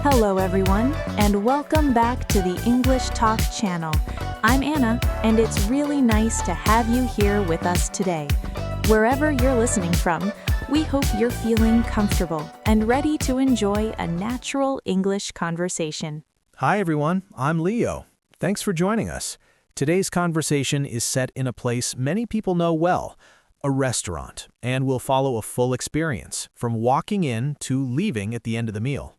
Hello everyone, and welcome back to the English Talk channel. I'm Anna, and it's really nice to have you here with us today. Wherever you're listening from, we hope you're feeling comfortable and ready to enjoy a natural English conversation. Hi everyone, I'm Leo. Thanks for joining us. Today's conversation is set in a place many people know well, a restaurant, and will follow a full experience, from walking in to leaving at the end of the meal.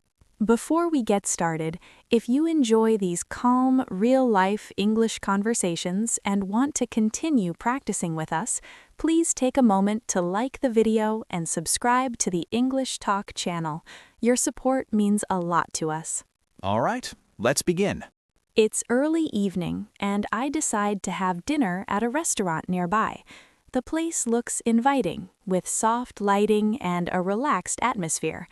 Before we get started, if you enjoy these calm, real-life English conversations and want to continue practicing with us, please take a moment to like the video and subscribe to the English Talk channel. Your support means a lot to us. All right, let's begin. It's early evening, and I decide to have dinner at a restaurant nearby. The place looks inviting, with soft lighting and a relaxed atmosphere.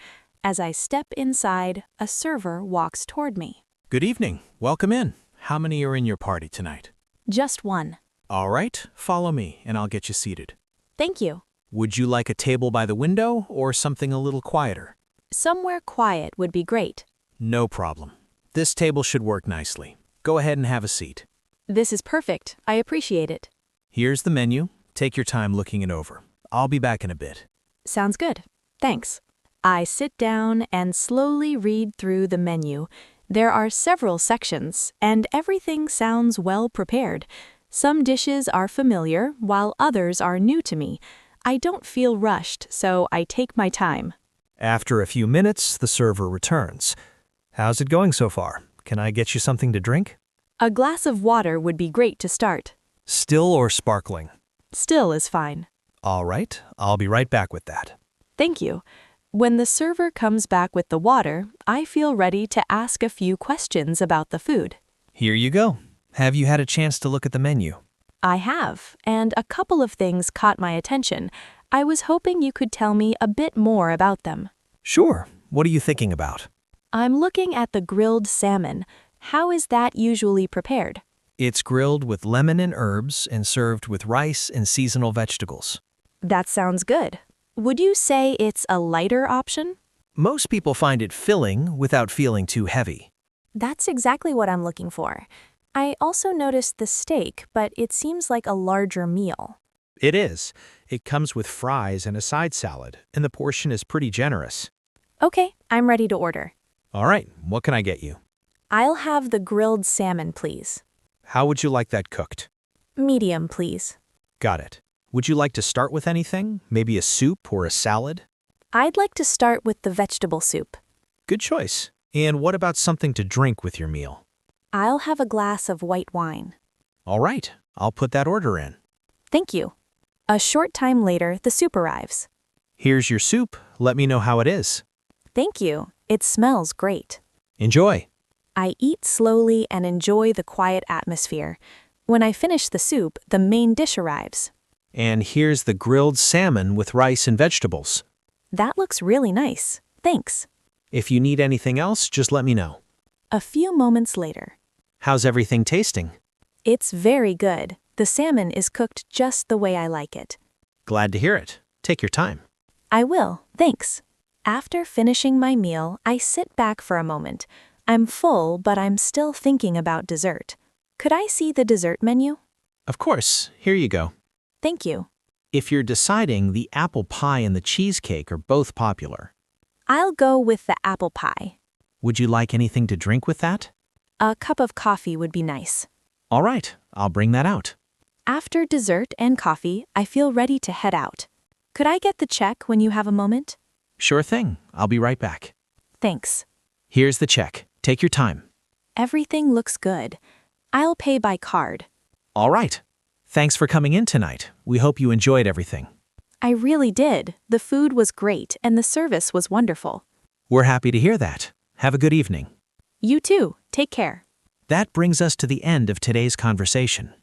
As I step inside, a server walks toward me. Good evening. Welcome in. How many are in your party tonight? Just one. All right, follow me and I'll get you seated. Thank you. Would you like a table by the window or something a little quieter? Somewhere quiet would be great. No problem. This table should work nicely. Go ahead and have a seat. This is perfect. I appreciate it. Here's the menu. Take your time looking it over. I'll be back in a bit. Sounds good. Thanks. I sit down and slowly read through the menu. There are several sections, and everything sounds well prepared. Some dishes are familiar, while others are new to me. I don't feel rushed, so I take my time. After a few minutes, the server returns. How's it going so far? Can I get you something to drink? A glass of water would be great to start. Still or sparkling? Still is fine. All right, I'll be right back with that. Thank you. When the server comes back with the water, I feel ready to ask a few questions about the food. Here you go. Have you had a chance to look at the menu? I have, and a couple of things caught my attention. I was hoping you could tell me a bit more about them. Sure. What are you thinking about? I'm looking at the grilled salmon. How is that usually prepared? It's grilled with lemon and herbs and served with rice and seasonal vegetables. That sounds good. Would you say it's a lighter option? Most people find it filling without feeling too heavy. That's exactly what I'm looking for. I also noticed the steak, but it seems like a larger meal. It is. It comes with fries and a side salad, and the portion is pretty generous. Okay, I'm ready to order. All right, what can I get you? I'll have the grilled salmon, please. How would you like that cooked? Medium, please. Got it. Would you like to start with anything? Maybe a soup or a salad? I'd like to start with the vegetable soup. Good choice. And what about something to drink with your meal? I'll have a glass of white wine. All right, I'll put that order in. Thank you. A short time later, the soup arrives. Here's your soup. Let me know how it is. Thank you. It smells great. Enjoy. I eat slowly and enjoy the quiet atmosphere. When I finish the soup, the main dish arrives. And here's the grilled salmon with rice and vegetables. That looks really nice. Thanks. If you need anything else, just let me know. A few moments later. How's everything tasting? It's very good. The salmon is cooked just the way I like it. Glad to hear it. Take your time. I will, thanks. After finishing my meal, I sit back for a moment. I'm full, but I'm still thinking about dessert. Could I see the dessert menu? Of course. Here you go. Thank you. If you're deciding, the apple pie and the cheesecake are both popular. I'll go with the apple pie. Would you like anything to drink with that? A cup of coffee would be nice. All right, I'll bring that out. After dessert and coffee, I feel ready to head out. Could I get the check when you have a moment? Sure thing. I'll be right back. Thanks. Here's the check. Take your time. Everything looks good. I'll pay by card. All right. Thanks for coming in tonight. We hope you enjoyed everything. I really did. The food was great and the service was wonderful. We're happy to hear that. Have a good evening. You too. Take care. That brings us to the end of today's conversation.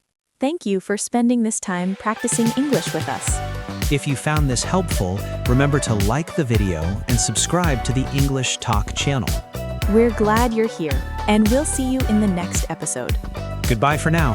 Thank you for spending this time practicing English with us. If you found this helpful, remember to like the video and subscribe to the English Talk channel. We're glad you're here, and we'll see you in the next episode. Goodbye for now.